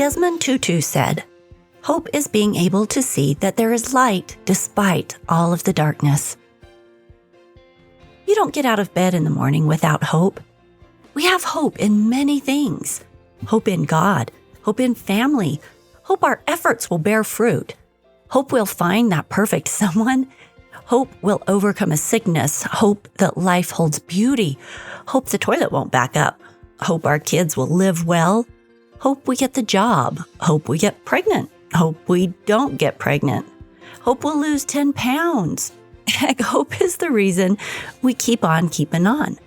Desmond Tutu said, "Hope is being able to see that there is light despite all of the darkness." You don't get out of bed in the morning without hope. We have hope in many things. Hope in God, hope in family, hope our efforts will bear fruit, hope we'll find that perfect someone, hope we'll overcome a sickness, hope that life holds beauty, hope the toilet won't back up, hope our kids will live well, hope we get the job, hope we get pregnant, hope we don't get pregnant, hope we'll lose 10 pounds. Heck, hope is the reason we keep on keeping on.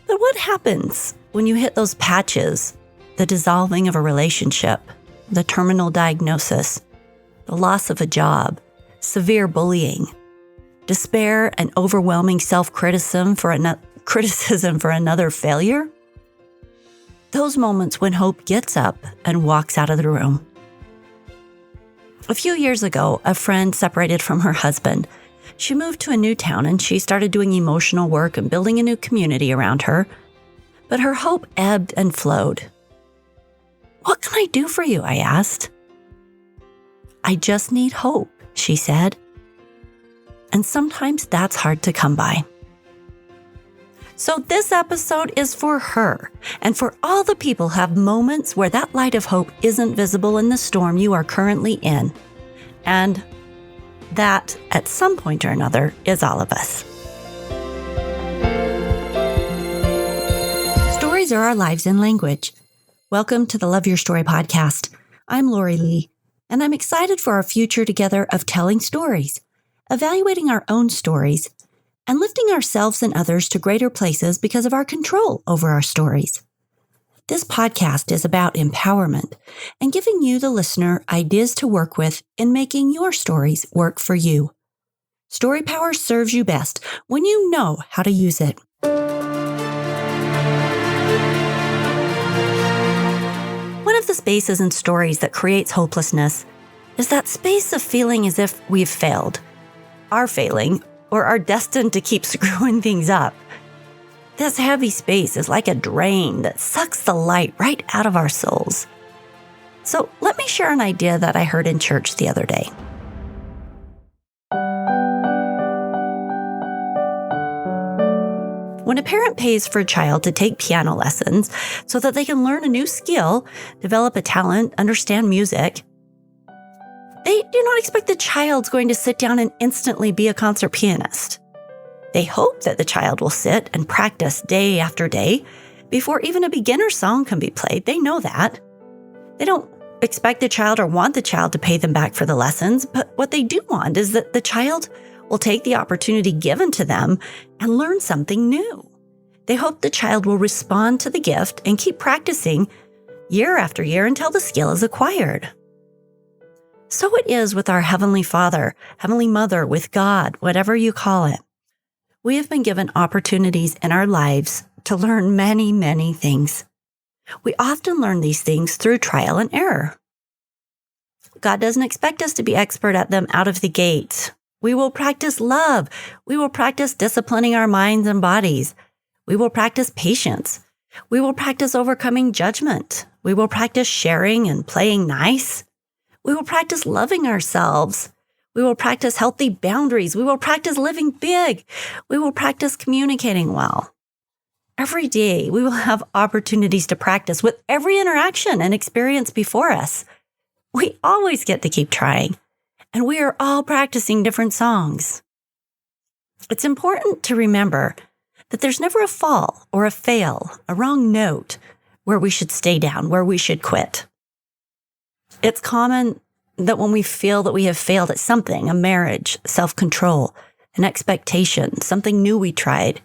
But what happens when you hit those patches, the dissolving of a relationship, the terminal diagnosis, the loss of a job, severe bullying, despair and overwhelming self-criticism for another failure? Those moments when hope gets up and walks out of the room. A few years ago, a friend separated from her husband. She moved to a new town and she started doing emotional work and building a new community around her. But her hope ebbed and flowed. "What can I do for you?" I asked. "I just need hope," she said. And sometimes that's hard to come by. So this episode is for her and for all the people who have moments where that light of hope isn't visible in the storm you are currently in. And that, at some point or another, is all of us. Stories are our lives in language. Welcome to the Love Your Story podcast. I'm Lori Lee, and I'm excited for our future together of telling stories, evaluating our own stories, and lifting ourselves and others to greater places because of our control over our stories. This podcast is about empowerment and giving you, the listener, ideas to work with in making your stories work for you. Story power serves you best when you know how to use it. One of the spaces in stories that creates hopelessness is that space of feeling as if we've failed, are failing, or are destined to keep screwing things up. This heavy space is like a drain that sucks the light right out of our souls. So let me share an idea that I heard in church the other day. When a parent pays for a child to take piano lessons so that they can learn a new skill, develop a talent, understand music, they do not expect the child's going to sit down and instantly be a concert pianist. They hope that the child will sit and practice day after day before even a beginner song can be played. They know that. They don't expect the child or want the child to pay them back for the lessons, but what they do want is that the child will take the opportunity given to them and learn something new. They hope the child will respond to the gift and keep practicing year after year until the skill is acquired. So it is with our Heavenly Father, Heavenly Mother, with God, whatever you call it. We have been given opportunities in our lives to learn many, many things. We often learn these things through trial and error. God doesn't expect us to be expert at them out of the gate. We will practice love. We will practice disciplining our minds and bodies. We will practice patience. We will practice overcoming judgment. We will practice sharing and playing nice. We will practice loving ourselves. We will practice healthy boundaries. We will practice living big. We will practice communicating well. Every day, we will have opportunities to practice with every interaction and experience before us. We always get to keep trying, and we are all practicing different songs. It's important to remember that there's never a fall or a fail, a wrong note, where we should stay down, where we should quit. It's common that when we feel that we have failed at something, a marriage, self-control, an expectation, something new we tried,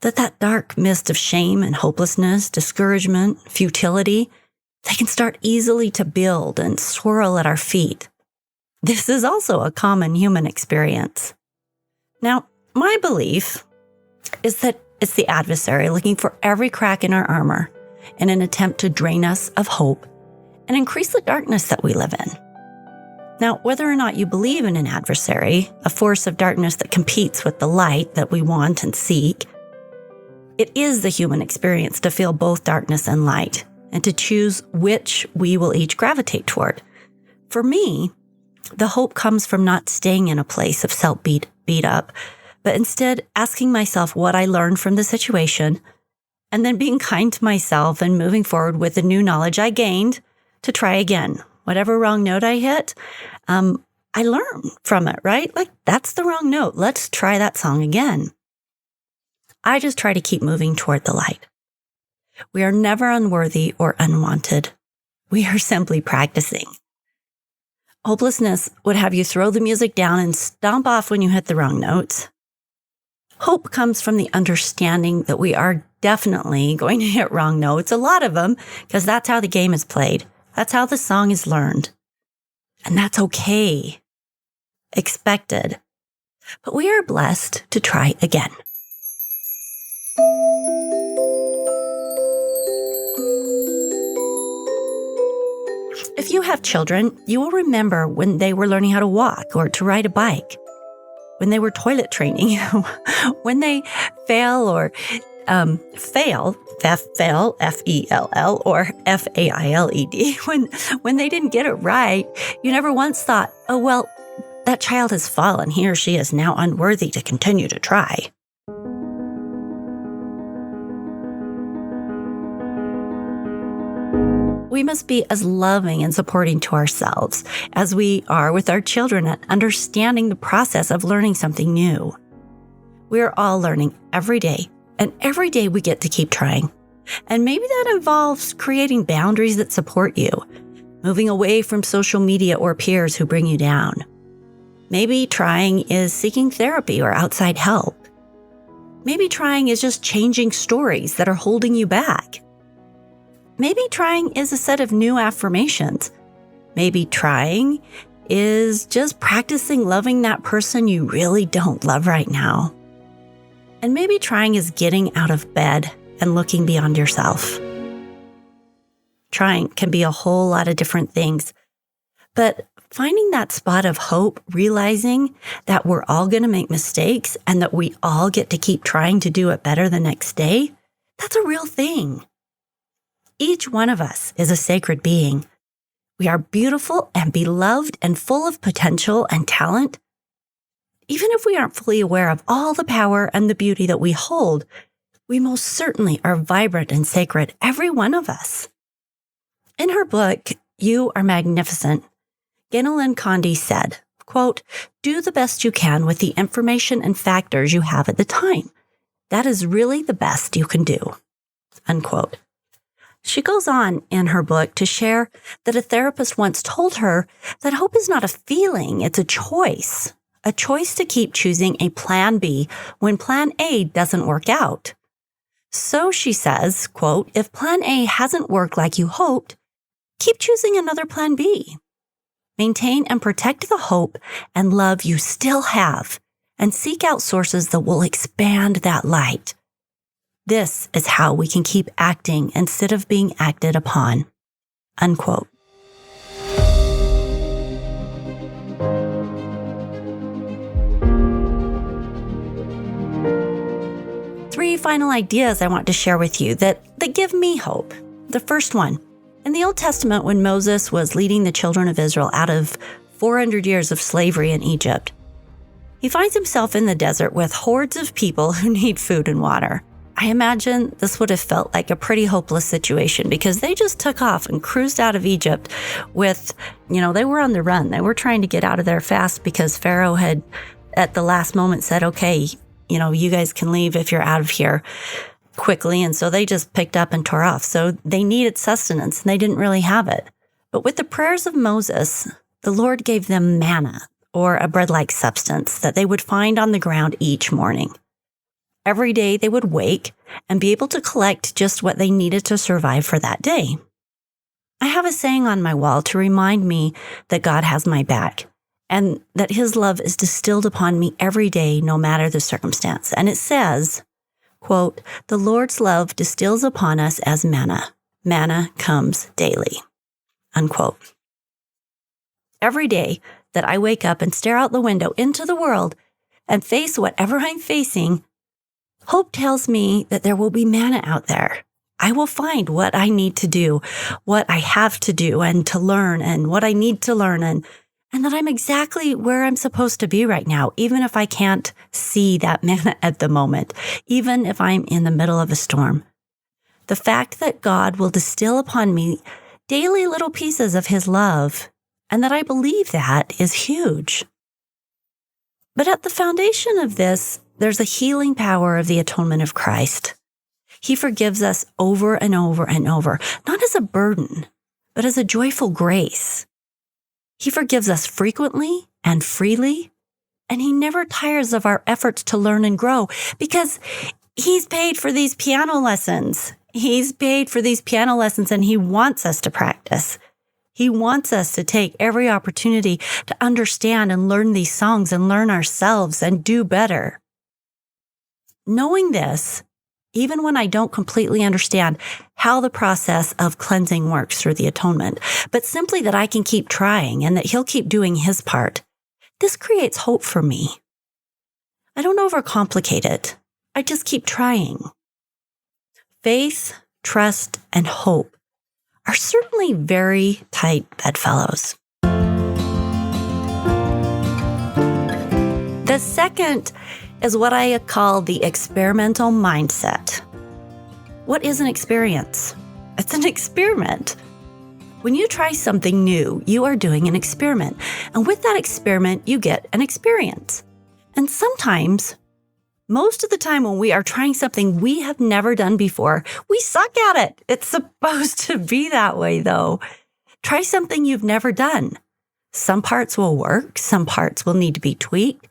that dark mist of shame and hopelessness, discouragement, futility, they can start easily to build and swirl at our feet. This is also a common human experience. Now, my belief is that it's the adversary looking for every crack in our armor in an attempt to drain us of hope and increase the darkness that we live in. Now, whether or not you believe in an adversary, a force of darkness that competes with the light that we want and seek, it is the human experience to feel both darkness and light, and to choose which we will each gravitate toward. For me, the hope comes from not staying in a place of self-beat up, but instead asking myself what I learned from the situation, and then being kind to myself and moving forward with the new knowledge I gained to try again. Whatever wrong note I hit, I learn from it, right? Like, that's the wrong note. Let's try that song again. I just try to keep moving toward the light. We are never unworthy or unwanted. We are simply practicing. Hopelessness would have you throw the music down and stomp off when you hit the wrong notes. Hope comes from the understanding that we are definitely going to hit wrong notes, a lot of them, because that's how the game is played. That's how the song is learned. And that's okay. Expected. But we are blessed to try again. If you have children, you will remember when they were learning how to walk or to ride a bike, when they were toilet training, when they fail, F-E-L-L, or F-A-I-L-E-D, when they didn't get it right, you never once thought, oh, well, that child has fallen. He or she is now unworthy to continue to try. We must be as loving and supporting to ourselves as we are with our children at understanding the process of learning something new. We are all learning every day, and every day we get to keep trying. And maybe that involves creating boundaries that support you, moving away from social media or peers who bring you down. Maybe trying is seeking therapy or outside help. Maybe trying is just changing stories that are holding you back. Maybe trying is a set of new affirmations. Maybe trying is just practicing loving that person you really don't love right now. And maybe trying is getting out of bed and looking beyond yourself. Trying can be a whole lot of different things, but finding that spot of hope, realizing that we're all going to make mistakes and that we all get to keep trying to do it better the next day, that's a real thing. Each one of us is a sacred being. We are beautiful and beloved and full of potential and talent. Even if we aren't fully aware of all the power and the beauty that we hold, we most certainly are vibrant and sacred, every one of us. In her book, You Are Magnificent, Ganel-Lyn Condé said, quote, "Do the best you can with the information and factors you have at the time. That is really the best you can do," unquote. She goes on in her book to share that a therapist once told her that hope is not a feeling, it's a choice to keep choosing a plan B when plan A doesn't work out. So she says, quote, "If plan A hasn't worked like you hoped, keep choosing another plan B. Maintain and protect the hope and love you still have, and seek out sources that will expand that light. This is how we can keep acting instead of being acted upon," unquote. Three final ideas I want to share with you that give me hope. The first one, in the Old Testament, when Moses was leading the children of Israel out of 400 years of slavery in Egypt, he finds himself in the desert with hordes of people who need food and water. I imagine this would have felt like a pretty hopeless situation because they just took off and cruised out of Egypt with, they were on the run. They were trying to get out of there fast because Pharaoh had, at the last moment, said, okay, you guys can leave if you're out of here quickly. And so they just picked up and tore off. So they needed sustenance and they didn't really have it. But with the prayers of Moses, the Lord gave them manna, or a bread-like substance that they would find on the ground each morning. Every day they would wake and be able to collect just what they needed to survive for that day. I have a saying on my wall to remind me that God has my back and that His love is distilled upon me every day, no matter the circumstance. And it says, quote, "The Lord's love distills upon us as manna. Manna comes daily," unquote. Every day that I wake up and stare out the window into the world and face whatever I'm facing, hope tells me that there will be manna out there. I will find what I need to do, what I have to do and to learn and what I need to learn and that I'm exactly where I'm supposed to be right now, even if I can't see that manna at the moment, even if I'm in the middle of a storm. The fact that God will distill upon me daily little pieces of his love and that I believe that is huge. But at the foundation of this, there's a healing power of the atonement of Christ. He forgives us over and over and over, not as a burden, but as a joyful grace. He forgives us frequently and freely, and he never tires of our efforts to learn and grow because he's paid for these piano lessons. He's paid for these piano lessons, and he wants us to practice. He wants us to take every opportunity to understand and learn these songs and learn ourselves and do better. Knowing this, even when I don't completely understand how the process of cleansing works through the atonement, but simply that I can keep trying and that he'll keep doing his part, this creates hope for me. I don't overcomplicate it. I just keep trying. Faith, trust, and hope are certainly very tight bedfellows. The second is what I call the experimental mindset. What is an experience? It's an experiment. When you try something new, you are doing an experiment. And with that experiment, you get an experience. And sometimes, most of the time when we are trying something we have never done before, we suck at it. It's supposed to be that way, though. Try something you've never done. Some parts will work, some parts will need to be tweaked.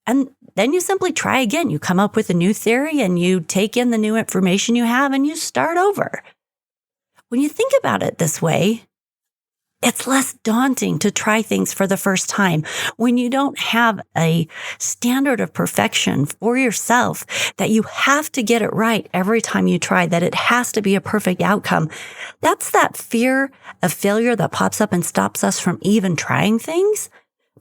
And then you simply try again. You come up with a new theory and you take in the new information you have and you start over. When you think about it this way, it's less daunting to try things for the first time when you don't have a standard of perfection for yourself that you have to get it right every time you try, that it has to be a perfect outcome. That's that fear of failure that pops up and stops us from even trying things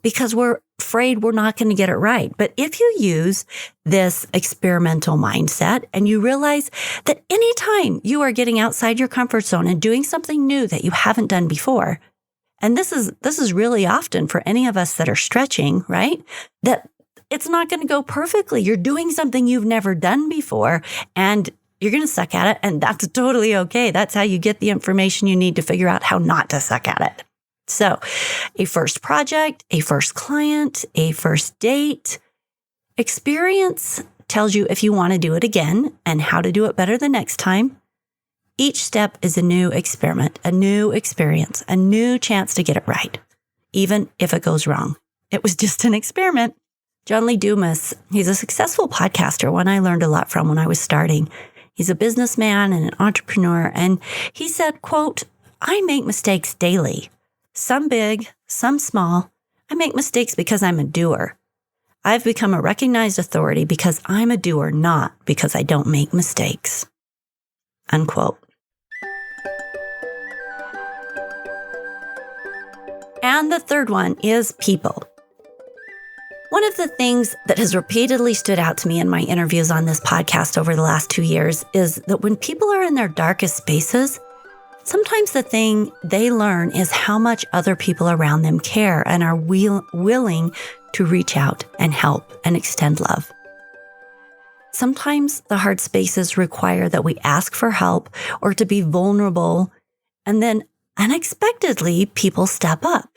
because we're afraid we're not going to get it right. But if you use this experimental mindset and you realize that anytime you are getting outside your comfort zone and doing something new that you haven't done before, and this is really often for any of us that are stretching, right? That it's not going to go perfectly. You're doing something you've never done before and you're going to suck at it. And that's totally okay. That's how you get the information you need to figure out how not to suck at it. So a first project, a first client, a first date, experience tells you if you want to do it again and how to do it better the next time. Each step is a new experiment, a new experience, a new chance to get it right, even if it goes wrong. It was just an experiment. John Lee Dumas, he's a successful podcaster, one I learned a lot from when I was starting. He's a businessman and an entrepreneur, and he said, quote, "I make mistakes daily. Some big, some small. I make mistakes because I'm a doer. I've become a recognized authority because I'm a doer, not because I don't make mistakes." Unquote. And the third one is people. One of the things that has repeatedly stood out to me in my interviews on this podcast over the last 2 years is that when people are in their darkest spaces, sometimes the thing they learn is how much other people around them care and are willing to reach out and help and extend love. Sometimes the hard spaces require that we ask for help or to be vulnerable, and then unexpectedly, people step up.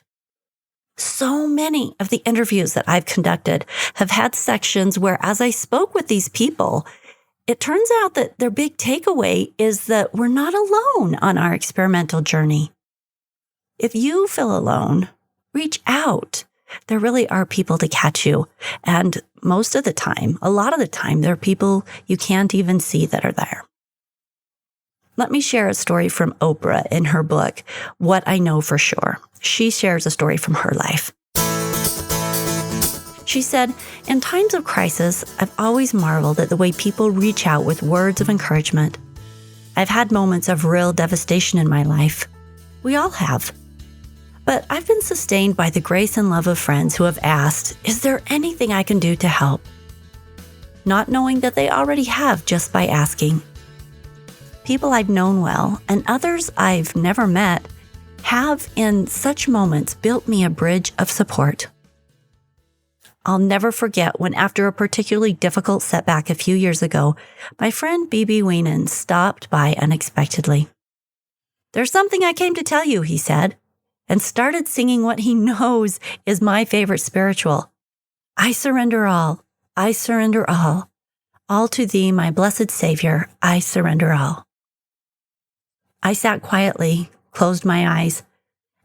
So many of the interviews that I've conducted have had sections where, as I spoke with these people, it turns out that their big takeaway is that we're not alone on our experimental journey. If you feel alone, reach out. There really are people to catch you. And most of the time, a lot of the time, there are people you can't even see that are there. Let me share a story from Oprah in her book, What I Know for Sure. She shares a story from her life. She said, "In times of crisis, I've always marveled at the way people reach out with words of encouragement. I've had moments of real devastation in my life. We all have. But I've been sustained by the grace and love of friends who have asked, is there anything I can do to help? Not knowing that they already have just by asking. people I've known well and others I've never met have, in such moments, built me a bridge of support. I'll never forget when, after a particularly difficult setback a few years ago, my friend B.B. Weenan stopped by unexpectedly. "There's something I came to tell you," he said, and started singing what he knows is my favorite spiritual. "I surrender all, I surrender all to thee, my blessed Savior, I surrender all." I sat quietly, closed my eyes,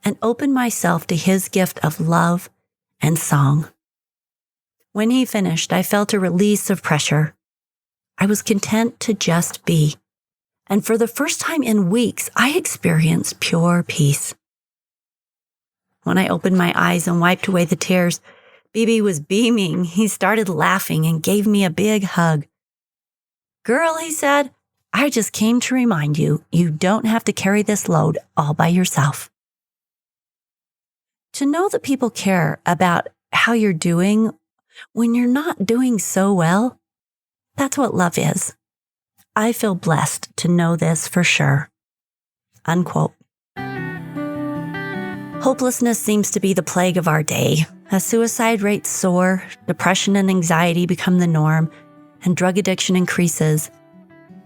and opened myself to his gift of love and song. When he finished, I felt a release of pressure. I was content to just be. And for the first time in weeks, I experienced pure peace. When I opened my eyes and wiped away the tears, BB was beaming. He started laughing and gave me a big hug. "Girl," he said, "I just came to remind you, you don't have to carry this load all by yourself." To know that people care about how you're doing when you're not doing so well, that's what love is. I feel blessed to know this for sure. Unquote. Hopelessness seems to be the plague of our day. As suicide rates soar, depression and anxiety become the norm, and drug addiction increases,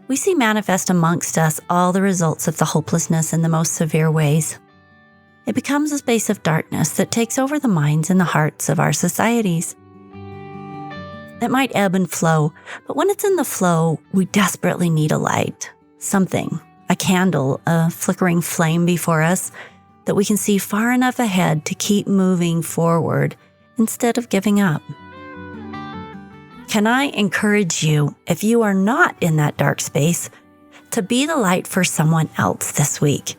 we see manifest amongst us all the results of the hopelessness in the most severe ways. It becomes a space of darkness that takes over the minds and the hearts of our societies. It might ebb and flow, but when it's in the flow, we desperately need a light, something, a candle, a flickering flame before us that we can see far enough ahead to keep moving forward instead of giving up. Can I encourage you, if you are not in that dark space, to be the light for someone else this week?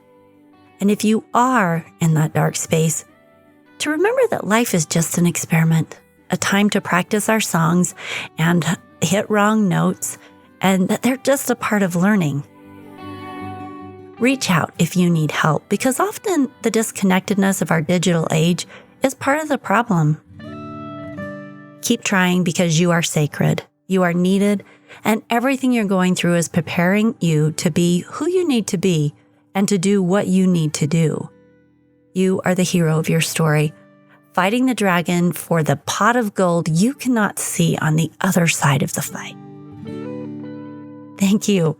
And if you are in that dark space, to remember that life is just an experiment, a time to practice our songs and hit wrong notes, and that they're just a part of learning. Reach out if you need help, because often the disconnectedness of our digital age is part of the problem. Keep trying because you are sacred, you are needed, and everything you're going through is preparing you to be who you need to be and to do what you need to do. You are the hero of your story, fighting the dragon for the pot of gold you cannot see on the other side of the fight. Thank you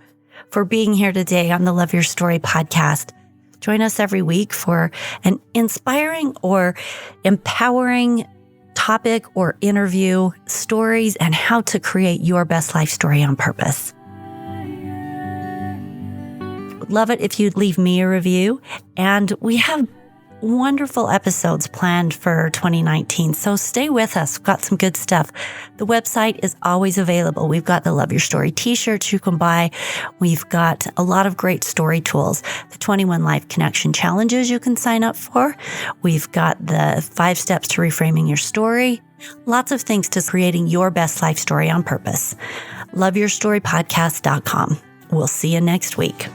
for being here today on the Love Your Story podcast. Join us every week for an inspiring or empowering topic or interview, stories, and how to create your best life story on purpose. Would love it if you'd leave me a review, and we have wonderful episodes planned for 2019, so stay with us. We've got some good stuff. The website is always available. We've got the Love Your Story t-shirts you can buy. We've got a lot of great story tools. The 21 Life Connection Challenges you can sign up for. We've got the 5 steps to reframing your story. Lots of things to creating your best life story on purpose. LoveYourStoryPodcast.com. We'll see you next week.